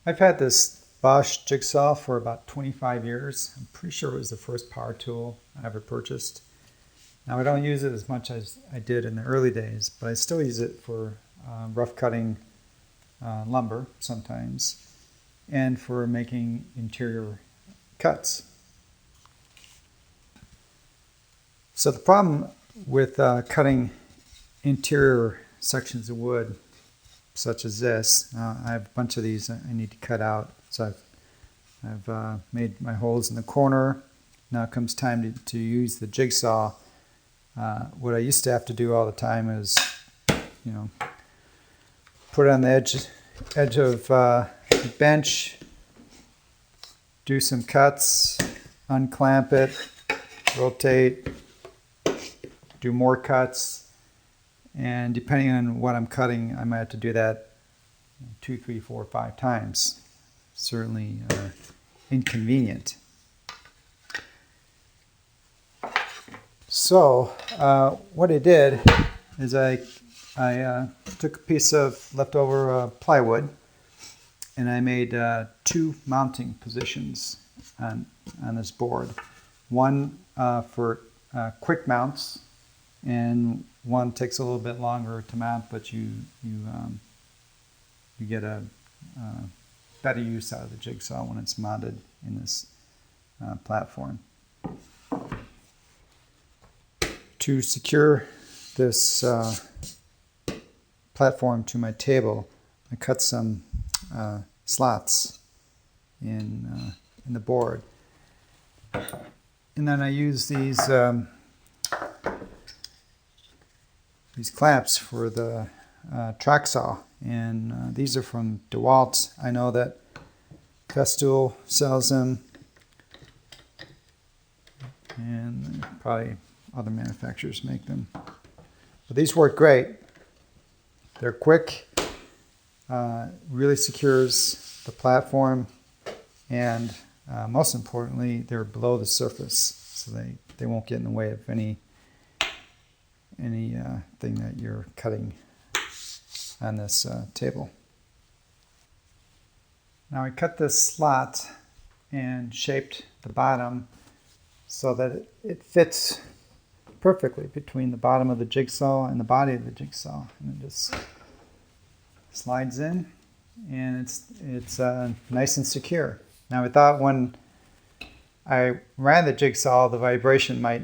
I've had this Bosch Jigsaw for about 25 years. I'm pretty sure it was the first power tool I ever purchased. Now I don't use it as much as I did in the early days, but I still use it for rough cutting lumber sometimes and for making interior cuts. So the problem with cutting interior sections of wood such as this, I have a bunch of these I need to cut out. So I've made my holes in the corner. Now it comes time to use the jigsaw. What I used to have to do all the time is, put it on the edge of the bench, do some cuts, unclamp it, rotate, do more cuts, and depending on what I'm cutting, I might have to do that 2, 3, 4, 5 times. Certainly inconvenient. So what I did is I took a piece of leftover plywood and I made 2 mounting positions on this board. One for quick mounts, and one takes a little bit longer to mount, but you get a better use out of the jigsaw when it's mounted in this platform. To secure this platform to my table, I cut some slots in the board, and then I use these clamps for the track saw, and these are from DeWalt. I know that Festool sells them, and probably other manufacturers make them. But these work great. They're quick, really secures the platform, and most importantly, they're below the surface, so they won't get in the way of anything that you're cutting on this table. Now I cut this slot and shaped the bottom so that it fits perfectly between the bottom of the jigsaw and the body of the jigsaw, and it just slides in, and it's nice and secure. Now I thought when I ran the jigsaw, the vibration might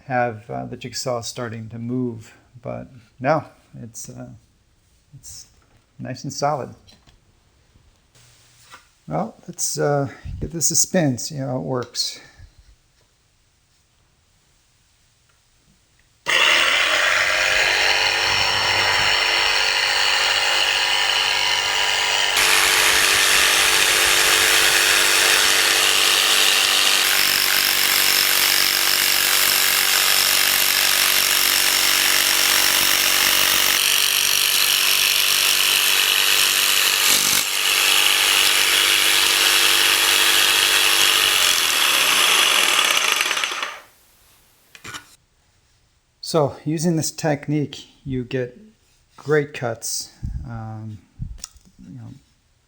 have the jigsaw starting to move, but no, it's nice and solid. Well, let's give this a spin, see how it works. So using this technique, you get great cuts,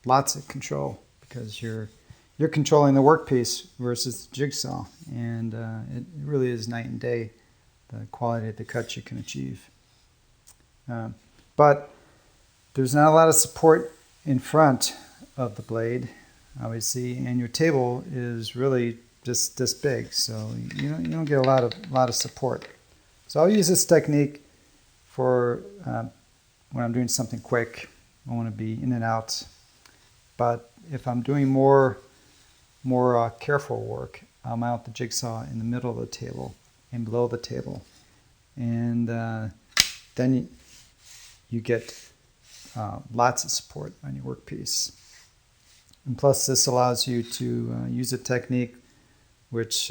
lots of control, because you're controlling the workpiece versus the jigsaw, and it really is night and day, the quality of the cuts you can achieve. But there's not a lot of support in front of the blade, obviously, and your table is really just this big, so you don't get a lot of support. So I'll use this technique for when I'm doing something quick. I want to be in and out. But if I'm doing more careful work, I'll mount the jigsaw in the middle of the table and below the table. And then you get lots of support on your workpiece. And plus this allows you to use a technique which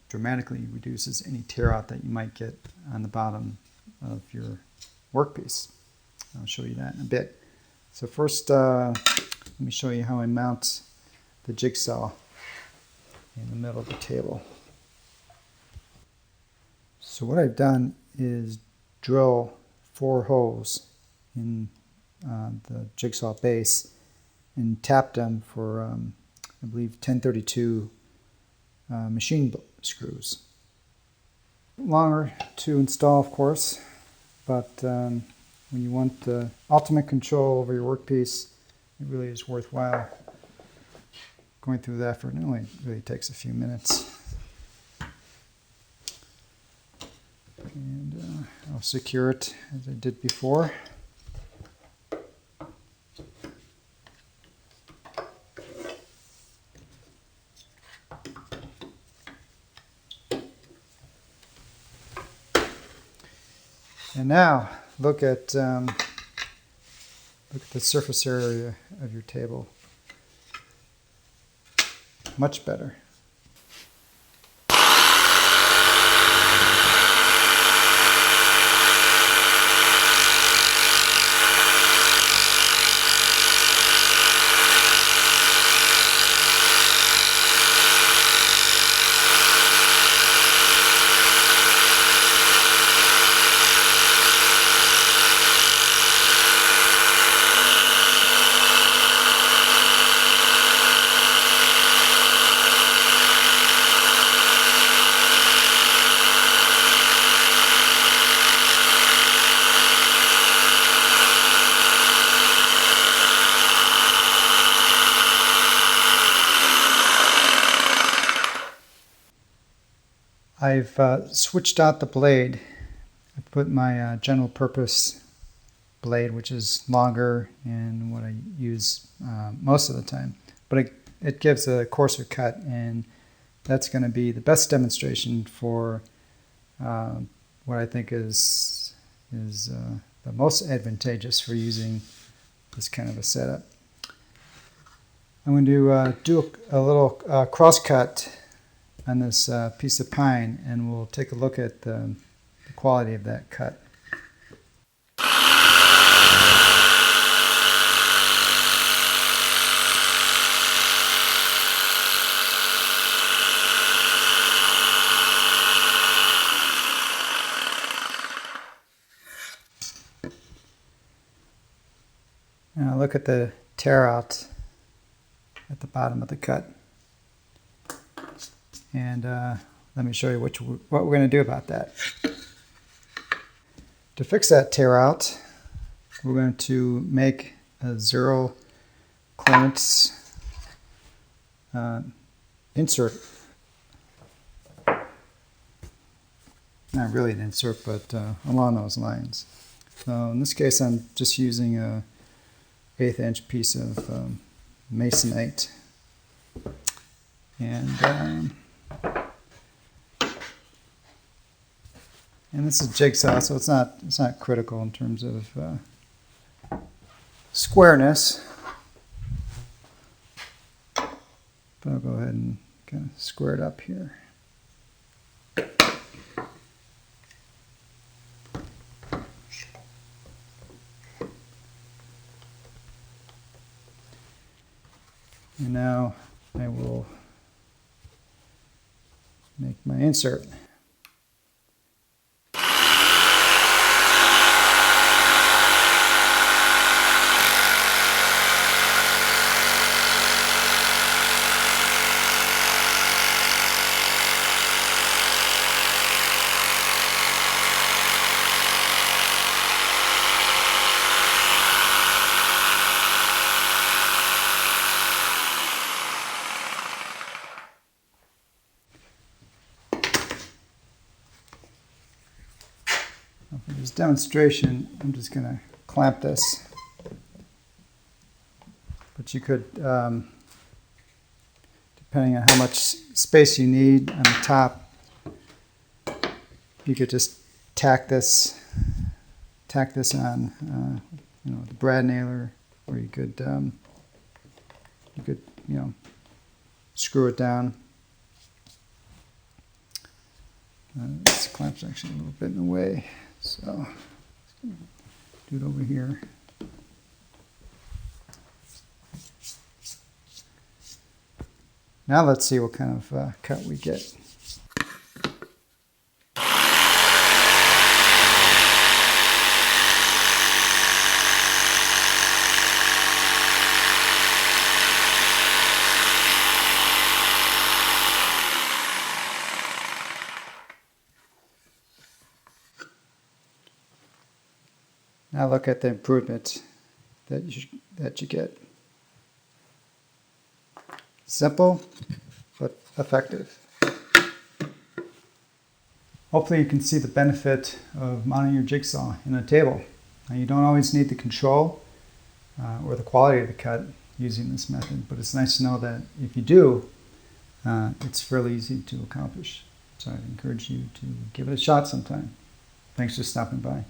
dramatically reduces any tear out that you might get on the bottom of your workpiece. I'll show you that in a bit. So first, let me show you how I mount the jigsaw in the middle of the table. So what I've done is drill 4 holes in the jigsaw base, and tapped them for, I believe, 1032 machine screws. Longer to install, of course, but when you want ultimate control over your workpiece, it really is worthwhile going through the effort. It only really takes a few minutes. And I'll secure it as I did before. And now look at the surface area of your table. Much better. I've switched out the blade. I put my general purpose blade, which is longer and what I use most of the time. But it gives a coarser cut, and that's going to be the best demonstration for what I think is the most advantageous for using this kind of a setup. I'm going to do a little cross cut on this piece of pine, and we'll take a look at the quality of that cut. Now look at the tear out at the bottom of the cut. And let me show you what we're going to do about that. To fix that tear out, we're going to make a 0 clearance insert. Not really an insert, but along those lines. So in this case, I'm just using a 1/8 inch piece of masonite. And this is Jigsaw, so it's not critical in terms of squareness. But I'll go ahead and kind of square it up here. And now I will make my insert. For this demonstration, I'm just going to clamp this. But you could, depending on how much space you need on the top, you could just tack this on, the brad nailer, or you could, screw it down. This clamp's actually a little bit in the way. So, do it over here. Now let's see what kind of cut we get. Now look at the improvement that you get. Simple, but effective. Hopefully you can see the benefit of mounting your jigsaw in a table. Now, you don't always need the control or the quality of the cut using this method, but it's nice to know that if you do, it's fairly easy to accomplish. So I'd encourage you to give it a shot sometime. Thanks for stopping by.